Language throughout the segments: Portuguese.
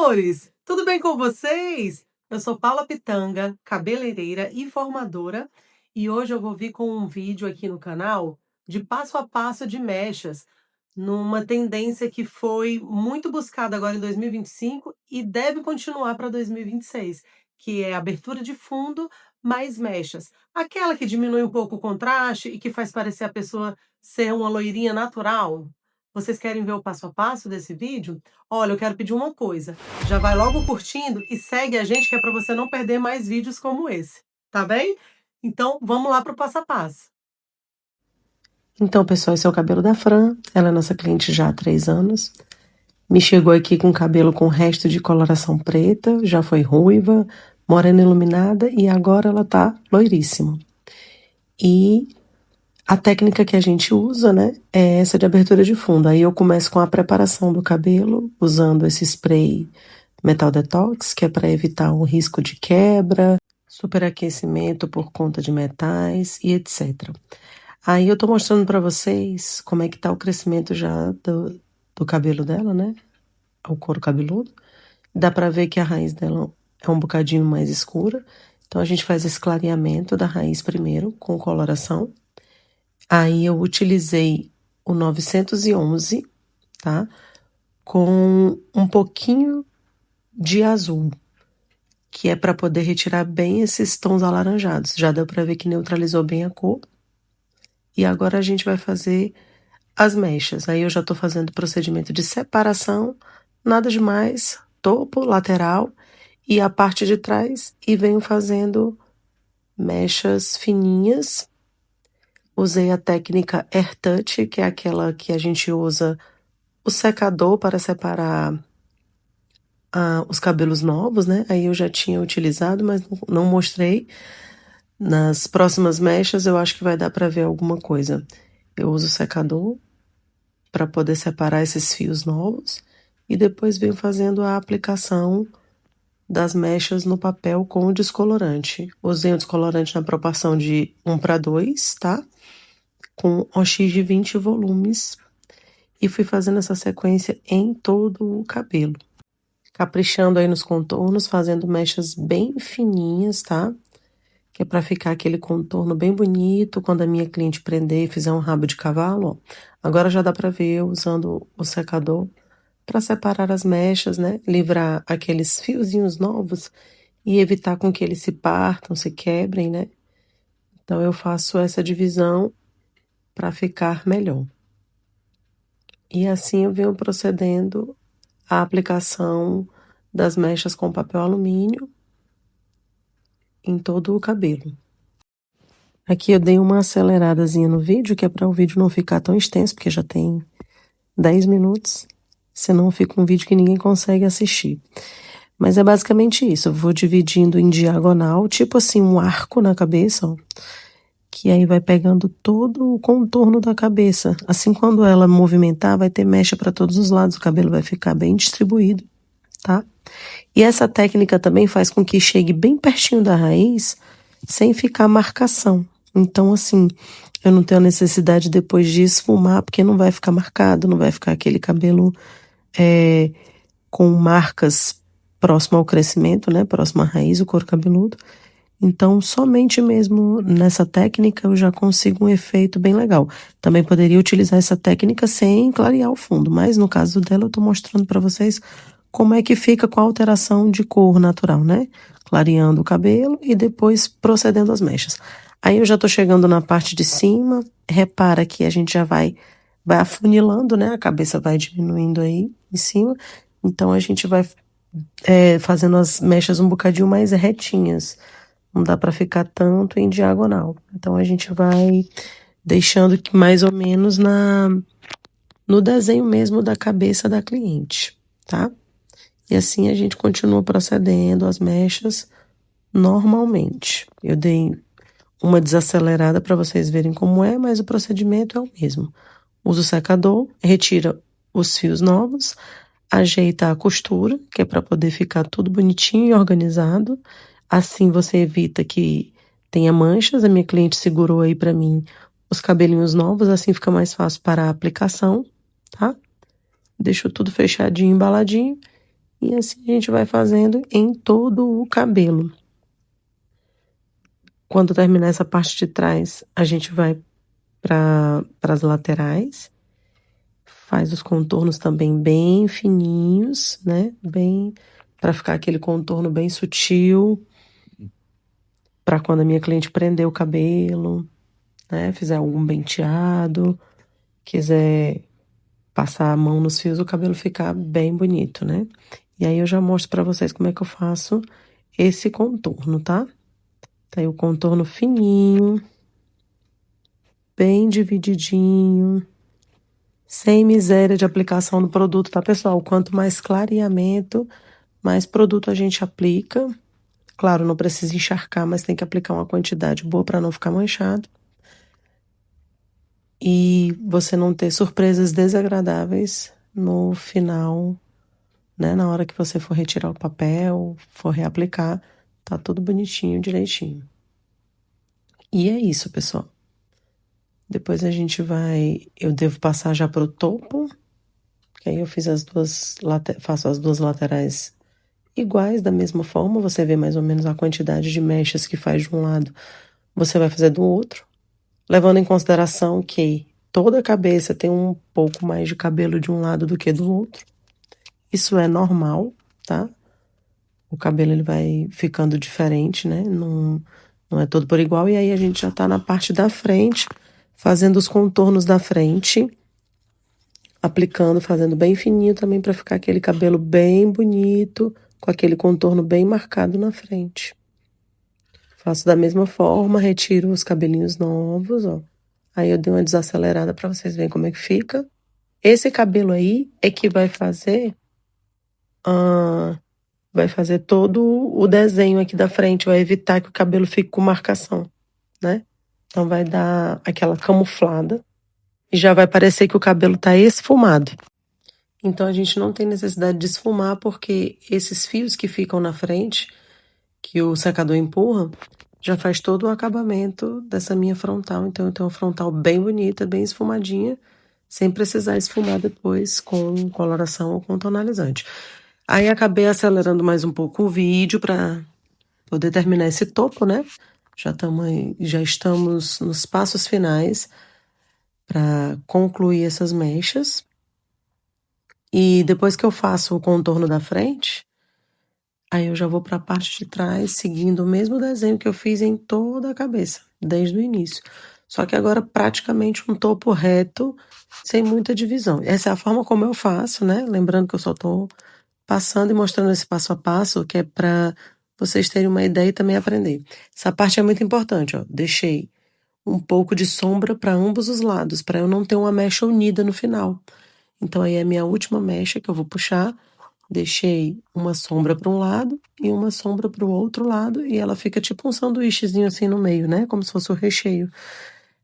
amores! Tudo bem com vocês? Eu sou Paula Pitanga, cabeleireira e formadora, e hoje eu vou vir com um vídeo aqui no canal de passo a passo de mechas, numa tendência que foi muito buscada agora em 2025 e deve continuar para 2026, que é abertura de fundo mais mechas. Aquela que diminui um pouco o contraste e que faz parecer a pessoa ser uma loirinha natural. Vocês querem ver o passo a passo desse vídeo? Olha, eu quero pedir uma coisa, já vai logo curtindo e segue a gente que é para você não perder mais vídeos como esse, tá bem? Então vamos lá para o passo a passo. Então, pessoal, esse é o cabelo da Fran, ela é nossa cliente já há 3 anos. Me chegou aqui com cabelo com resto de coloração preta, já foi ruiva, morena iluminada e agora ela tá loiríssima. E a técnica que a gente usa, né, é essa de abertura de fundo. Aí eu começo com a preparação do cabelo, usando esse spray Metal Detox, que é para evitar o risco de quebra, superaquecimento por conta de metais e etc. Aí eu tô mostrando para vocês como é que tá o crescimento já do cabelo dela, né, o couro cabeludo. Dá para ver que a raiz dela é um bocadinho mais escura. Então a gente faz esse clareamento da raiz primeiro, com coloração. Aí eu utilizei o 911, tá? Com um pouquinho de azul, que é para poder retirar bem esses tons alaranjados. Já deu para ver que neutralizou bem a cor. E agora a gente vai fazer as mechas. Aí eu já tô fazendo o procedimento de separação, nada demais, topo, lateral e a parte de trás, e venho fazendo mechas fininhas. Usei a técnica Air Touch, que é aquela que a gente usa o secador para separar os cabelos novos, né? Aí eu já tinha utilizado, mas não mostrei. Nas próximas mechas eu acho que vai dar para ver alguma coisa. Eu uso o secador para poder separar esses fios novos e depois venho fazendo a aplicação das mechas no papel com o descolorante. Usei o descolorante na proporção de 1:2, tá? Com OX de 20 volumes. E fui fazendo essa sequência em todo o cabelo. Caprichando aí nos contornos, fazendo mechas bem fininhas, tá? Que é pra ficar aquele contorno bem bonito. Quando a minha cliente prender e fizer um rabo de cavalo, ó. Agora já dá pra ver eu usando o secador pra separar as mechas, né? Livrar aqueles fiozinhos novos e evitar com que eles se partam, se quebrem, né? Então eu faço essa divisão pra ficar melhor. E assim eu venho procedendo a aplicação das mechas com papel alumínio em todo o cabelo. Aqui eu dei uma aceleradazinha no vídeo, que é para o vídeo não ficar tão extenso, porque já tem 10 minutos, senão fica um vídeo que ninguém consegue assistir. Mas é basicamente isso, eu vou dividindo em diagonal, tipo assim, um arco na cabeça, ó, que aí vai pegando todo o contorno da cabeça. Assim, quando ela movimentar, vai ter mecha para todos os lados, o cabelo vai ficar bem distribuído, tá? E essa técnica também faz com que chegue bem pertinho da raiz, sem ficar marcação. Então, assim, eu não tenho a necessidade depois de esfumar, porque não vai ficar marcado, não vai ficar aquele cabelo com marcas próximo ao crescimento, né? Próximo à raiz, o couro cabeludo. Então, somente mesmo nessa técnica eu já consigo um efeito bem legal. Também poderia utilizar essa técnica sem clarear o fundo, mas no caso dela eu tô mostrando para vocês como é que fica com a alteração de cor natural, né? Clareando o cabelo e depois procedendo às mechas. Aí eu já tô chegando na parte de cima, repara que a gente já vai afunilando, né? A cabeça vai diminuindo aí em cima, então a gente vai fazendo as mechas um bocadinho mais retinhas. Não dá para ficar tanto em diagonal. Então a gente vai deixando que mais ou menos no desenho mesmo da cabeça da cliente, tá? E assim a gente continua procedendo as mechas normalmente. Eu dei uma desacelerada para vocês verem como é, mas o procedimento é o mesmo. Usa o secador, retira os fios novos, ajeita a costura, que é para poder ficar tudo bonitinho e organizado. Assim você evita que tenha manchas. A minha cliente segurou aí para mim os cabelinhos novos, assim fica mais fácil para a aplicação, tá? Deixo tudo fechadinho, embaladinho. E assim a gente vai fazendo em todo o cabelo. Quando terminar essa parte de trás, a gente vai para as laterais. Faz os contornos também bem fininhos, né? Bem, para ficar aquele contorno bem sutil. Para quando a minha cliente prender o cabelo, né? Fizer algum penteado, quiser passar a mão nos fios, o cabelo ficar bem bonito, né? E aí eu já mostro para vocês como é que eu faço esse contorno, tá? Tá aí o contorno fininho, bem divididinho, sem miséria de aplicação do produto, tá, pessoal? Quanto mais clareamento, mais produto a gente aplica. Claro, não precisa encharcar, mas tem que aplicar uma quantidade boa para não ficar manchado. E você não ter surpresas desagradáveis no final, né? Na hora que você for retirar o papel, for reaplicar, tá tudo bonitinho, direitinho. E é isso, pessoal. Depois a gente eu devo passar já pro topo, que aí eu fiz faço as duas laterais iguais da mesma forma, você vê mais ou menos a quantidade de mechas que faz de um lado, você vai fazer do outro, levando em consideração que toda a cabeça tem um pouco mais de cabelo de um lado do que do outro. Isso é normal, tá? O cabelo ele vai ficando diferente, né? Não é todo por igual. E aí a gente já tá na parte da frente, fazendo os contornos da frente, aplicando, fazendo bem fininho também para ficar aquele cabelo bem bonito, com aquele contorno bem marcado na frente. Faço da mesma forma, retiro os cabelinhos novos, ó. Aí eu dei uma desacelerada para vocês verem como é que fica. Esse cabelo aí é que vai fazer todo o desenho aqui da frente, vai evitar que o cabelo fique com marcação, né? Então vai dar aquela camuflada e já vai parecer que o cabelo tá esfumado. Então a gente não tem necessidade de esfumar porque esses fios que ficam na frente, que o secador empurra, já faz todo o acabamento dessa minha frontal. Então eu tenho uma frontal bem bonita, bem esfumadinha, sem precisar esfumar depois com coloração ou com tonalizante. Aí acabei acelerando mais um pouco o vídeo para poder terminar esse topo, né? Já estamos nos passos finais para concluir essas mechas. E depois que eu faço o contorno da frente, aí eu já vou para a parte de trás, seguindo o mesmo desenho que eu fiz em toda a cabeça, desde o início. Só que agora praticamente um topo reto, sem muita divisão. Essa é a forma como eu faço, né? Lembrando que eu só tô passando e mostrando esse passo a passo, que é para vocês terem uma ideia e também aprender. Essa parte é muito importante, ó. Deixei um pouco de sombra para ambos os lados, para eu não ter uma mecha unida no final. Então aí é a minha última mecha que eu vou puxar. Deixei uma sombra para um lado e uma sombra para o outro lado e ela fica tipo um sanduíchezinho assim no meio, né? Como se fosse o recheio.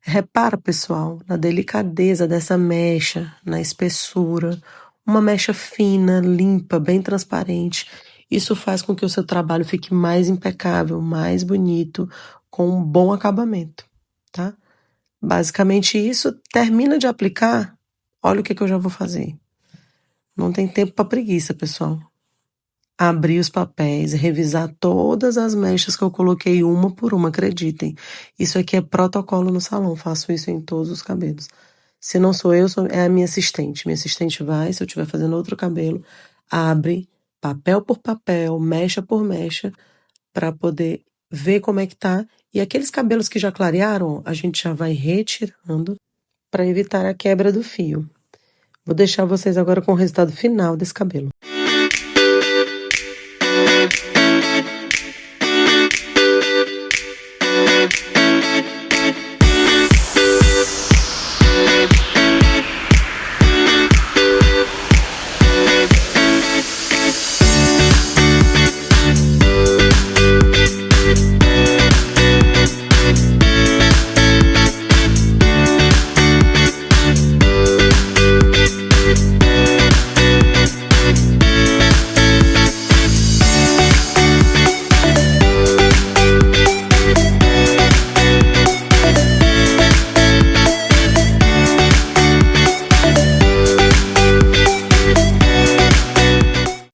Repara, pessoal, na delicadeza dessa mecha, na espessura. Uma mecha fina, limpa, bem transparente. Isso faz com que o seu trabalho fique mais impecável, mais bonito, com um bom acabamento, tá? Basicamente isso. Termina de aplicar, olha o que eu já vou fazer. Não tem tempo para preguiça, pessoal. Abrir os papéis, revisar todas as mechas que eu coloquei uma por uma, acreditem. Isso aqui é protocolo no salão, faço isso em todos os cabelos. Se não sou eu, é a minha assistente. Minha assistente vai, se eu estiver fazendo outro cabelo, abre papel por papel, mecha por mecha, para poder ver como é que tá. E aqueles cabelos que já clarearam, a gente já vai retirando para evitar a quebra do fio. Vou deixar vocês agora com o resultado final desse cabelo.